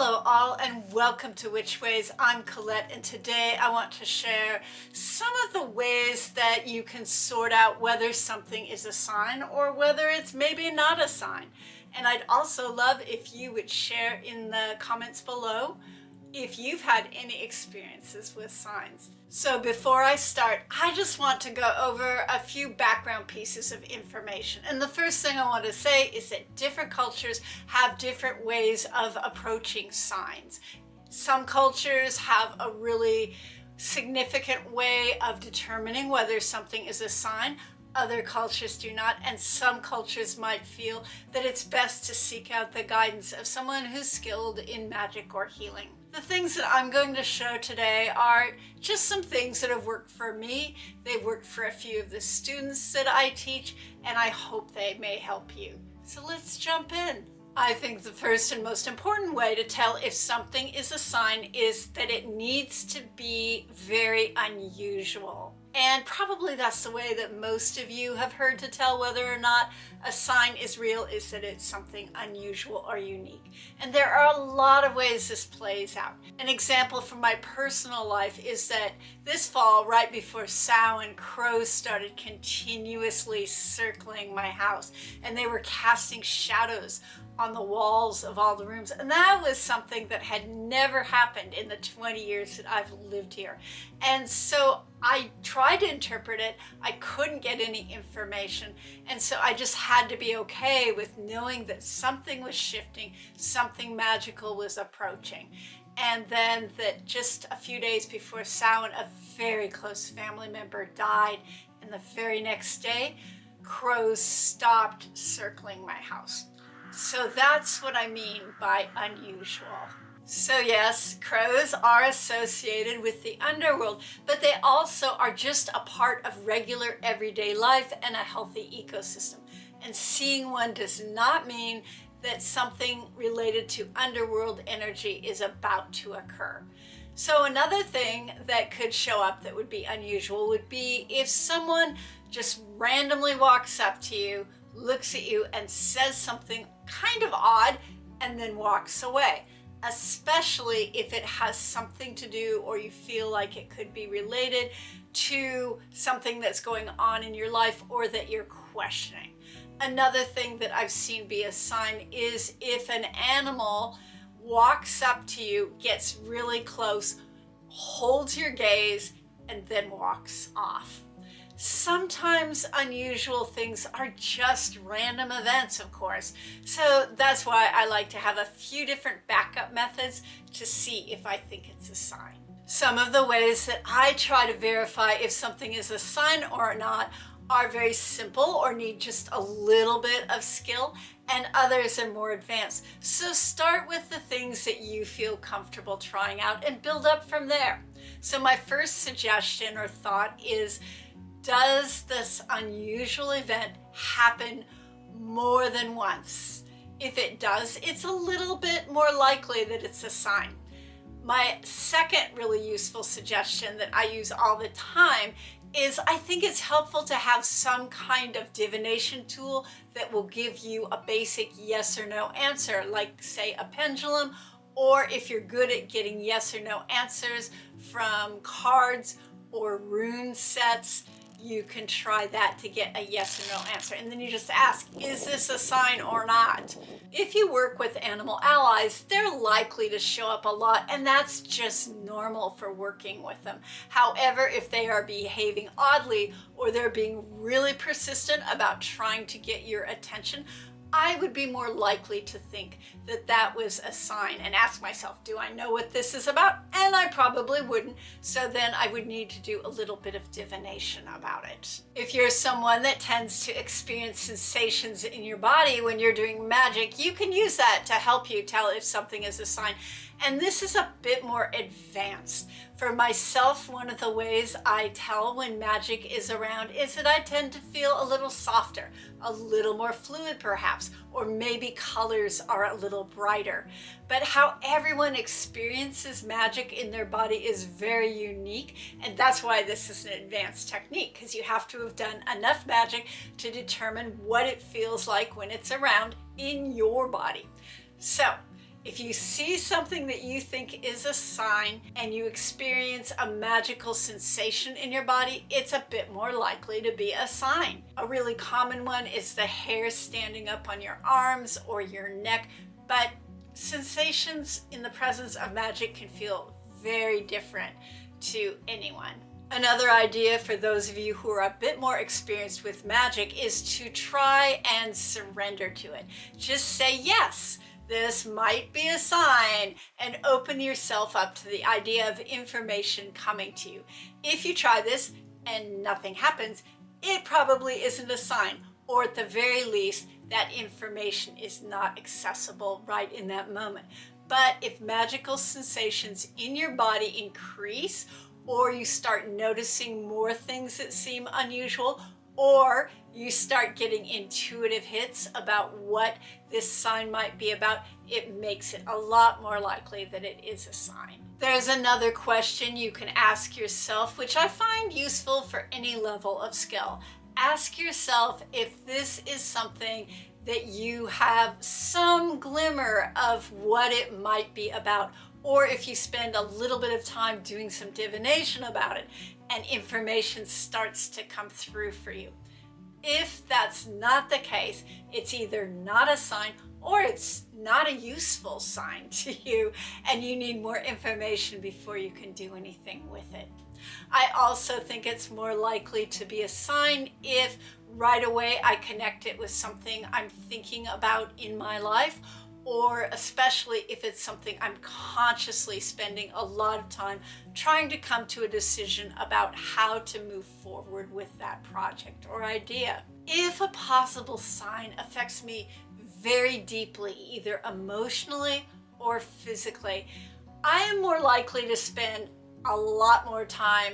Hello all and welcome to Witch Ways. I'm Colette and today I want to share some of the ways that you can sort out whether something is a sign or whether it's maybe not a sign. And I'd also love if you would share in the comments below if you've had any experiences with signs. So before I start, I just want to go over a few background pieces of information. And the first thing I want to say is that different cultures have different ways of approaching signs. Some cultures have a really significant way of determining whether something is a sign. Other cultures do not, and some cultures might feel that it's best to seek out the guidance of someone who's skilled in magic or healing. The things that I'm going to show today are just some things that have worked for me. They've worked for a few of the students that I teach, and I hope they may help you. So let's jump in. I think the first and most important way to tell if something is a sign is that it needs to be very unusual. And probably that's the way that most of you have heard to tell whether or not a sign is real, is that it's something unusual or unique. And there are a lot of ways this plays out. An example from my personal life is that this fall, right before Samhain, crows started continuously circling my house, and they were casting shadows on the walls of all the rooms. And that was something that had never happened in the 20 years that I've lived here. And so I tried to interpret it. I couldn't get any information. And so I just had to be okay with knowing that something was shifting, something magical was approaching. And then that just a few days before Samhain, a very close family member died. And the very next day, crows stopped circling my house. So that's what I mean by unusual. So yes, crows are associated with the underworld, but they also are just a part of regular everyday life and a healthy ecosystem. And seeing one does not mean that something related to underworld energy is about to occur. So another thing that could show up that would be unusual would be if someone just randomly walks up to you, looks at you and says something kind of odd and then walks away, especially if it has something to do or you feel like it could be related to something that's going on in your life or that you're questioning. Another thing that I've seen be a sign is if an animal walks up to you, gets really close, holds your gaze, and then walks off. Sometimes unusual things are just random events, of course. So that's why I like to have a few different backup methods to see if I think it's a sign. Some of the ways that I try to verify if something is a sign or not are very simple or need just a little bit of skill, and others are more advanced. So start with the things that you feel comfortable trying out and build up from there. So my first suggestion or thought is, does this unusual event happen more than once? If it does, it's a little bit more likely that it's a sign. My second really useful suggestion that I use all the time is I think it's helpful to have some kind of divination tool that will give you a basic yes or no answer, like say a pendulum, or if you're good at getting yes or no answers from cards or rune sets, you can try that to get a yes or no answer. And then you just ask, is this a sign or not? If you work with animal allies, they're likely to show up a lot, and that's just normal for working with them. However, if they are behaving oddly or they're being really persistent about trying to get your attention, I would be more likely to think that that was a sign and ask myself, do I know what this is about? And I probably wouldn't. So then I would need to do a little bit of divination about it. If you're someone that tends to experience sensations in your body when you're doing magic, you can use that to help you tell if something is a sign. And this is a bit more advanced. For myself, one of the ways I tell when magic is around is that I tend to feel a little softer, a little more fluid perhaps, or maybe colors are a little brighter. But how everyone experiences magic in their body is very unique, and that's why this is an advanced technique, because you have to have done enough magic to determine what it feels like when it's around in your body. So If you see something that you think is a sign and you experience a magical sensation in your body, it's a bit more likely to be a sign. A really common one is the hair standing up on your arms or your neck, but sensations in the presence of magic can feel very different to anyone. Another idea for those of you who are a bit more experienced with magic is to try and surrender to it. Just say yes. This might be a sign, and open yourself up to the idea of information coming to you. If you try this and nothing happens, it probably isn't a sign, or at the very least, that information is not accessible right in that moment. But if magical sensations in your body increase, or you start noticing more things that seem unusual, or you start getting intuitive hits about what this sign might be about, it makes it a lot more likely that it is a sign. There's another question you can ask yourself, which I find useful for any level of skill. Ask yourself if this is something that you have some glimmer of what it might be about, or if you spend a little bit of time doing some divination about it and information starts to come through for you. If that's not the case, it's either not a sign or it's not a useful sign to you, and you need more information before you can do anything with it. I also think it's more likely to be a sign if right away I connect it with something I'm thinking about in my life, or especially if it's something I'm consciously spending a lot of time trying to come to a decision about how to move forward with that project or idea. If a possible sign affects me very deeply, either emotionally or physically, I am more likely to spend a lot more time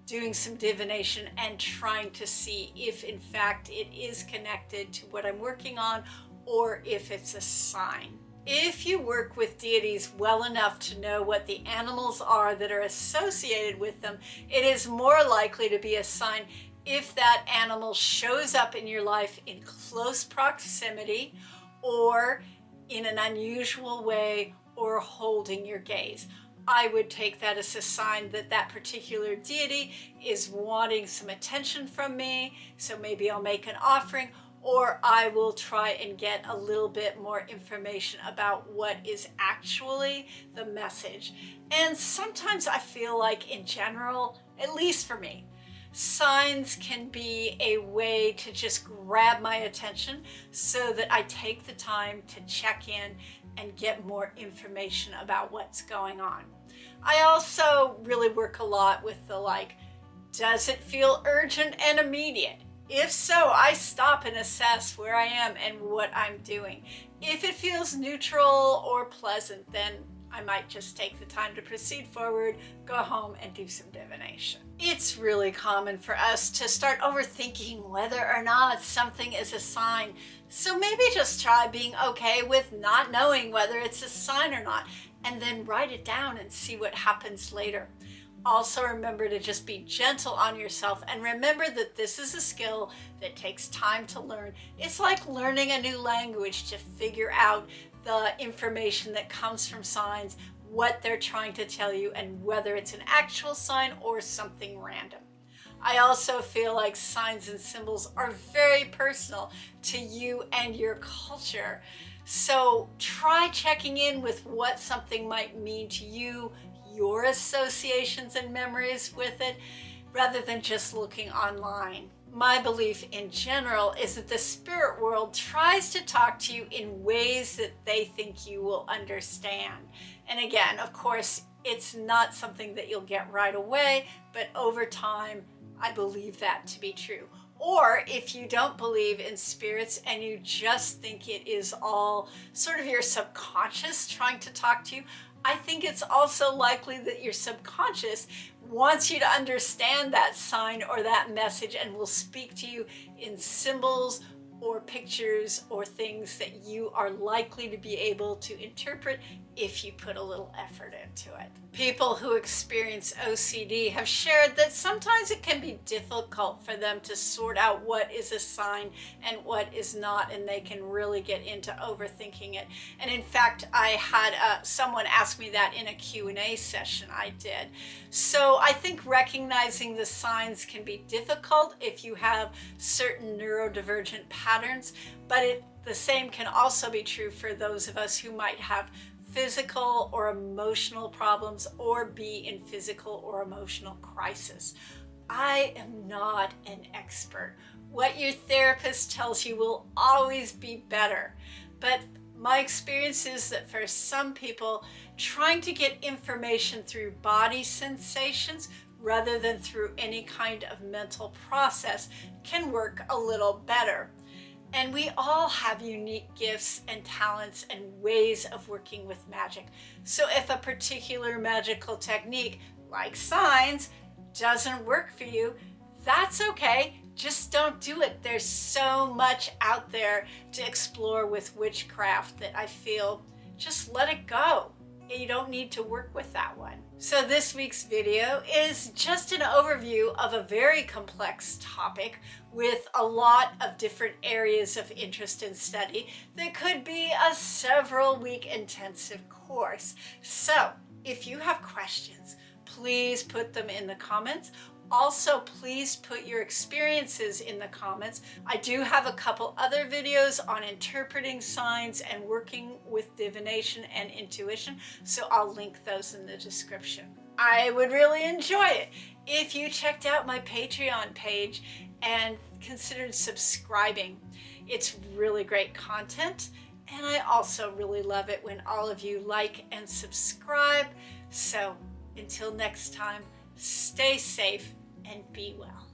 doing some divination and trying to see if in fact it is connected to what I'm working on, or if it's a sign. If you work with deities well enough to know what the animals are that are associated with them, it is more likely to be a sign if that animal shows up in your life in close proximity, or in an unusual way, or holding your gaze. I would take that as a sign that that particular deity is wanting some attention from me, so maybe I'll make an offering, or I will try and get a little bit more information about what is actually the message. And sometimes I feel like in general, at least for me, signs can be a way to just grab my attention so that I take the time to check in and get more information about what's going on. I also really work a lot with the does it feel urgent and immediate? If so, I stop and assess where I am and what I'm doing. If it feels neutral or pleasant, then I might just take the time to proceed forward, go home, and do some divination. It's really common for us to start overthinking whether or not something is a sign. So maybe just try being okay with not knowing whether it's a sign or not, and then write it down and see what happens later. Also remember to just be gentle on yourself, and remember that this is a skill that takes time to learn. It's like learning a new language to figure out the information that comes from signs, what they're trying to tell you, and whether it's an actual sign or something random. I also feel like signs and symbols are very personal to you and your culture. So try checking in with what something might mean to you, your associations and memories with it, rather than just looking online. My belief in general is that the spirit world tries to talk to you in ways that they think you will understand. And again, of course, it's not something that you'll get right away, but over time, I believe that to be true. Or if you don't believe in spirits and you just think it is all sort of your subconscious trying to talk to you, I think it's also likely that your subconscious wants you to understand that sign or that message and will speak to you in symbols or pictures or things that you are likely to be able to interpret if you put a little effort into it. People who experience OCD have shared that sometimes it can be difficult for them to sort out what is a sign and what is not, and they can really get into overthinking it. And in fact, I had someone ask me that in a Q&A session I did. So I think recognizing the signs can be difficult if you have certain neurodivergent patterns, but the same can also be true for those of us who might have physical or emotional problems or be in physical or emotional crisis. I am not an expert. What your therapist tells you will always be better. But my experience is that for some people, trying to get information through body sensations rather than through any kind of mental process can work a little better. And we all have unique gifts and talents and ways of working with magic. So if a particular magical technique, like signs, doesn't work for you, that's okay. Just don't do it. There's so much out there to explore with witchcraft that I feel just let it go. You don't need to work with that one. So this week's video is just an overview of a very complex topic with a lot of different areas of interest and study that could be a several-week intensive course. So if you have questions, please put them in the comments. Also, please put your experiences in the comments. I do have a couple other videos on interpreting signs and working with divination and intuition, so I'll link those in the description. I would really enjoy it if you checked out my Patreon page and considered subscribing. It's really great content, and I also really love it when all of you like and subscribe. So until next time, stay safe and be well.